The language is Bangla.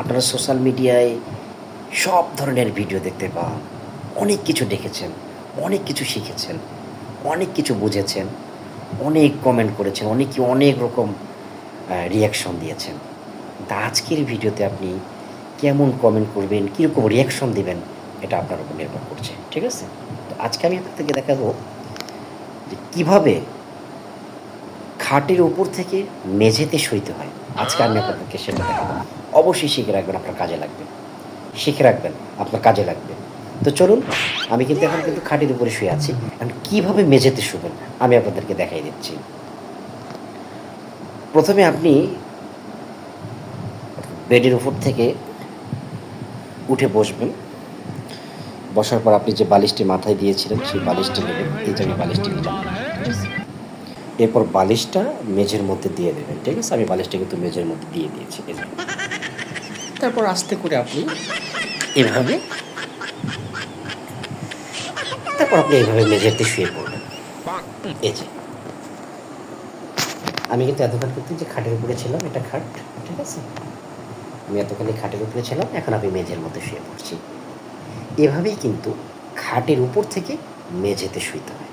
আপনারা সোশ্যাল মিডিয়ায় সব ধরনের ভিডিও দেখতে পান, অনেক কিছু দেখেছেন, অনেক কিছু শিখেছেন, অনেক কিছু বুঝেছেন, অনেক কমেন্ট করেছেন, অনেকে অনেক রকম রিয়াকশন দিয়েছেন। তা আজকের ভিডিওতে আপনি কেমন কমেন্ট করবেন, কীরকম রিয়াকশন দিবেন, এটা আপনার উপর নির্ভর করছে, ঠিক আছে? তো আজকে আমি আপনাদেরকে দেখাবো যে কীভাবে খাটের উপর থেকে মেঝেতে শুইতে হয়। আজকে আমি আপনাদেরকে সেটা দেখাবো। অবশ্যই শিখে রাখবেন, আপনার কাজে লাগবে। শিখে রাখবেন, আপনার কাজে লাগবে। তো চলুন, আমি কিন্তু এখন কিন্তু খাটের উপরে শুয়ে আছি। এখন কীভাবে মেঝেতে শুবেন আমি আপনাদেরকে দেখাই দিচ্ছি। প্রথমে আপনি বেডের উপর থেকে উঠে বসবেন। বসার পর আপনি যে বালিশটি মাথায় দিয়েছিলেন সেই বালিশটি নেবেন। এই যে আমি বালিশটি নিলাম, ঠিক আছে? এরপর বালিশটা মেঝের মধ্যে দিয়ে দেবেন, ঠিক আছে? আমি বালিশটা কিন্তু মেঝের মধ্যে দিয়ে দিয়েছি। তারপর আস্তে করে আপনি এভাবে এইভাবে মেঝেতে শুয়ে পড়বেন। এই যে আমি কিন্তু এতক্ষণ কিন্তু যে খাটের উপরে ছিলাম, এটা খাট, ঠিক আছে? আমি এতক্ষণ খাটের উপরে ছিলাম, এখন আমি মেঝের মধ্যে শুয়ে পড়ছি। এভাবেই কিন্তু খাটের উপর থেকে মেঝেতে শুইতে হয়।